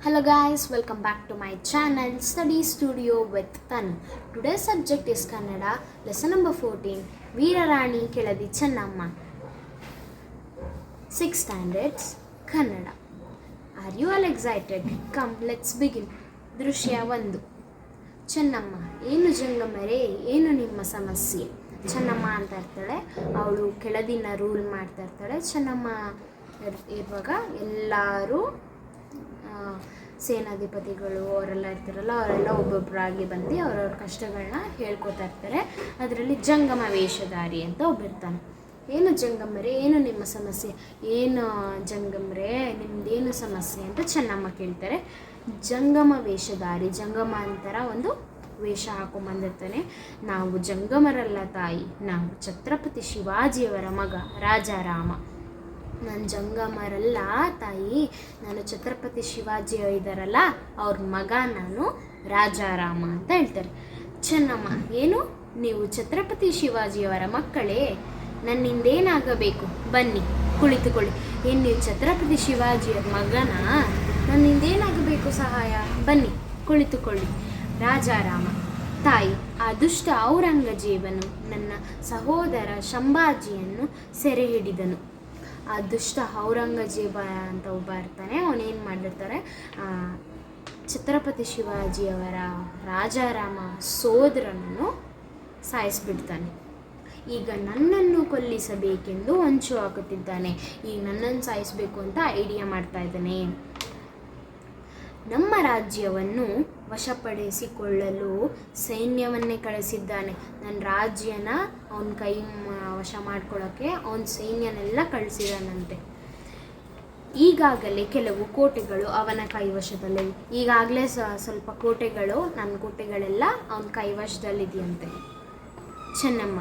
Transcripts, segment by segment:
Hello guys, welcome back to my channel Study Studio with Tanu. Today's subject is Kannada, lesson number 14, Veerarani Keladi Chennamma. 6 standards, Kannada. Are you all excited? Come, let's begin. ದೃಶ್ಯ 1. ಚೆನ್ನಮ್ಮ, ಏನು ಜಂಗಮರೇ, ಏನು ನಿಮ್ಮ ಸಮಸ್ಯೆ? ಚೆನ್ನಮ್ಮ ಅಂತ ಇರ್ತಾಳೆ. ಅವಳು ಕೆಳದಿನ rule ಮಾಡ್ತಾ ಇರ್ತಾಳೆ. ಚೆನ್ನಮ್ಮ ಇರುವಾಗ ಎಲ್ಲರೂ ಸೇನಾಧಿಪತಿಗಳು ಅವರೆಲ್ಲ ಇರ್ತಾರಲ್ಲ, ಅವರೆಲ್ಲ ಒಬ್ಬೊಬ್ಬರಾಗಿ ಬಂದು ಅವ್ರವ್ರ ಕಷ್ಟಗಳನ್ನ ಹೇಳ್ಕೊತಾ ಇರ್ತಾರೆ. ಅದರಲ್ಲಿ ಜಂಗಮ ವೇಷಧಾರಿ ಅಂತ ಒಬ್ಬಿರ್ತಾನೆ. ಏನು ಜಂಗಮರೇ, ಏನು ನಿಮ್ಮ ಸಮಸ್ಯೆ? ಏನು ಜಂಗಮರೇ, ನಿಮ್ಮದೇನು ಸಮಸ್ಯೆ ಅಂತ ಚೆನ್ನಮ್ಮ ಕೇಳ್ತಾರೆ. ಜಂಗಮ ವೇಷಧಾರಿ, ಜಂಗಮ ಅಂತರ ಒಂದು ವೇಷ ಹಾಕೊಂಬಂದಿರ್ತಾನೆ. ನಾವು ಜಂಗಮರಲ್ಲ ತಾಯಿ, ನಾವು ಛತ್ರಪತಿ ಶಿವಾಜಿಯವರ ಮಗ ರಾಜಾರಾಮ. ನಾನು ಜಂಗಮರಲ್ಲ ತಾಯಿ, ನಾನು ಛತ್ರಪತಿ ಶಿವಾಜಿ ಇದ್ದಾರಲ್ಲ ಅವ್ರ ಮಗ, ನಾನು ರಾಜಾರಾಮ ಅಂತ ಹೇಳ್ತಾರೆ. ಚೆನ್ನಮ್ಮ, ಏನು ನೀವು ಛತ್ರಪತಿ ಶಿವಾಜಿಯವರ ಮಕ್ಕಳೇ? ನನ್ನಿಂದೇನಾಗಬೇಕು? ಬನ್ನಿ ಕುಳಿತುಕೊಳ್ಳಿ. ಏನು ನೀವು ಛತ್ರಪತಿ ಶಿವಾಜಿಯವರ ಮಗನ? ನನ್ನಿಂದೇನಾಗಬೇಕು ಸಹಾಯ? ಬನ್ನಿ ಕುಳಿತುಕೊಳ್ಳಿ. ರಾಜಾರಾಮ, ತಾಯಿ, ಆ ದುಷ್ಟ ಔರಂಗಜೇಬನು ನನ್ನ ಸಹೋದರ ಶಂಭಾಜಿಯನ್ನು ಸೆರೆ ಹಿಡಿದನು. ಆ ದುಷ್ಟ ಔರಂಗಜೇಬ ಅಂತ ಒಬ್ಬ ಇರ್ತಾನೆ. ಅವನೇನು ಮಾಡಿರ್ತಾರೆ, ಛತ್ರಪತಿ ಶಿವಾಜಿಯವರ ರಾಜಾರಾಮ ಸೋದರನನ್ನು ಸಾಯಿಸಿಬಿಡ್ತಾನೆ. ಈಗ ನನ್ನನ್ನು ಕೊಲ್ಲಿಸಬೇಕೆಂದು ಹೊಂಚು ಹಾಕುತ್ತಿದ್ದಾನೆ. ಈಗ ನನ್ನನ್ನು ಸಾಯಿಸಬೇಕು ಅಂತ ಐಡಿಯಾ ಮಾಡ್ತಾ ಇದ್ದಾನೆ. ನಮ್ಮ ರಾಜ್ಯವನ್ನು ವಶಪಡಿಸಿಕೊಳ್ಳಲು ಸೈನ್ಯವನ್ನೇ ಕಳಿಸಿದ್ದಾನೆ. ನನ್ನ ರಾಜ್ಯನ ಅವನ ಕೈ ವಶ ಮಾಡ್ಕೊಳ್ಳೋಕ್ಕೆ ಅವನ ಸೈನ್ಯನೆಲ್ಲ ಕಳಿಸಿದಾನಂತೆ. ಈಗಾಗಲೇ ಕೆಲವು ಕೋಟೆಗಳು ಅವನ ಕೈವಶದಲ್ಲಿ, ಈಗಾಗಲೇ ಸ್ವಲ್ಪ ಕೋಟೆಗಳು, ನನ್ನ ಕೋಟೆಗಳೆಲ್ಲ ಅವನ ಕೈವಶದಲ್ಲಿದೆಯಂತೆ. ಚೆನ್ನಮ್ಮ,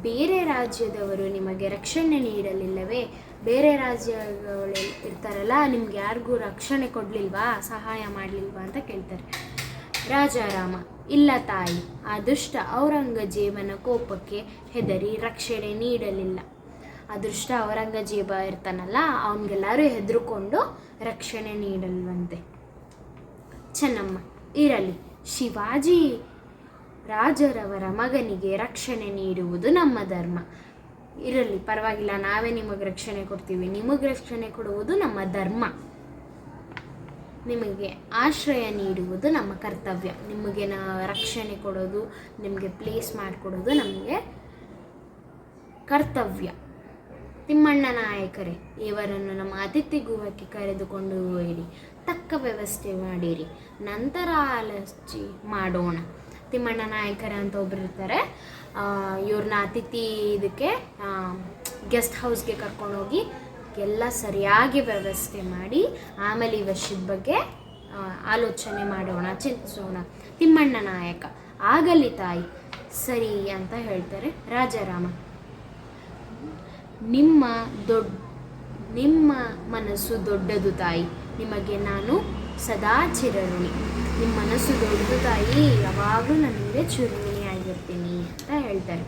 ಬೇರೆ ರಾಜ್ಯದವರು ನಿಮಗೆ ರಕ್ಷಣೆ ನೀಡಲಿಲ್ಲವೇ? ಬೇರೆ ರಾಜ್ಯಗಳು ಇರ್ತಾರಲ್ಲ, ನಿಮ್ಗೆ ಯಾರಿಗೂ ರಕ್ಷಣೆ ಕೊಡಲಿಲ್ವಾ, ಸಹಾಯ ಮಾಡಲಿಲ್ವಾ ಅಂತ ಕೇಳ್ತಾರೆ. ರಾಜಾರಾಮ, ಇಲ್ಲ ತಾಯಿ, ಆ ದುಷ್ಟ ಔರಂಗಜೇಬನ ಕೋಪಕ್ಕೆ ಹೆದರಿ ರಕ್ಷಣೆ ನೀಡಲಿಲ್ಲ. ಆ ದುಷ್ಟ ಔರಂಗಜೇಬ ಇರ್ತಾನಲ್ಲ, ಅವನಿಗೆಲ್ಲರೂ ಹೆದರ್ಕೊಂಡು ರಕ್ಷಣೆ ನೀಡಲ್ವಂತೆ. ಚೆನ್ನಮ್ಮ, ಇರಲಿ, ಶಿವಾಜಿ ರಾಜರವರ ಮಗನಿಗೆ ರಕ್ಷಣೆ ನೀಡುವುದು ನಮ್ಮ ಧರ್ಮ. ಇರಲಿ, ಪರವಾಗಿಲ್ಲ, ನಾವೇ ನಿಮಗೆ ರಕ್ಷಣೆ ಕೊಡ್ತೀವಿ. ನಿಮಗೆ ರಕ್ಷಣೆ ಕೊಡುವುದು ನಮ್ಮ ಧರ್ಮ. ನಿಮಗೆ ಆಶ್ರಯ ನೀಡುವುದು ನಮ್ಮ ಕರ್ತವ್ಯ. ನಿಮಗೆ ರಕ್ಷಣೆ ಕೊಡೋದು, ನಿಮಗೆ ಪ್ಲೇಸ್ ಮಾಡಿಕೊಡೋದು ನಮಗೆ ಕರ್ತವ್ಯ. ತಿಮ್ಮಣ್ಣ ನಾಯಕರೇ, ಇವರನ್ನು ನಮ್ಮ ಅತಿಥಿ ಗೃಹಕ್ಕೆ ಕರೆದುಕೊಂಡು ಹೋಯಿರಿ. ತಕ್ಕ ವ್ಯವಸ್ಥೆ ಮಾಡಿರಿ, ನಂತರ ಆಲೋಚನೆ ಮಾಡೋಣ. ತಿಮ್ಮಣ್ಣ ನಾಯಕರ ಅಂತ ಒಬ್ರು ಇರ್ತಾರೆ. ಇವ್ರನ್ನ ಅತಿಥಿ ಇದಕ್ಕೆ ಗೆಸ್ಟ್ ಹೌಸ್ಗೆ ಕರ್ಕೊಂಡೋಗಿ ಎಲ್ಲ ಸರಿಯಾಗಿ ವ್ಯವಸ್ಥೆ ಮಾಡಿ ಆಮೇಲೆ ಈ ವರ್ಷದ ಬಗ್ಗೆ ಆಲೋಚನೆ ಮಾಡೋಣ, ಚಿಂತಿಸೋಣ. ತಿಮ್ಮಣ್ಣ ನಾಯಕ, ಆಗಲಿ ತಾಯಿ, ಸರಿ ಅಂತ ಹೇಳ್ತಾರೆ. ರಾಜಾರಾಮ, ನಿಮ್ಮ ಮನಸ್ಸು ದೊಡ್ಡದು ತಾಯಿ, ನಿಮಗೆ ನಾನು ಸದಾ ಚಿರಋಣಿ. ನಿಮ್ಮ ಮನಸ್ಸು ದೊಡ್ಡದು ತಾಯಿ, ಯಾವಾಗಲೂ ನನಗೆ ಚಿರಋಣಿ ಆಗಿರ್ತೀನಿ ಅಂತ ಹೇಳ್ತಾರೆ.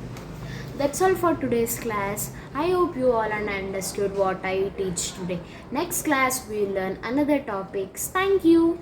That's all for today's class. I hope you all understood what I teach today. Next class we'll learn another topics. Thank you.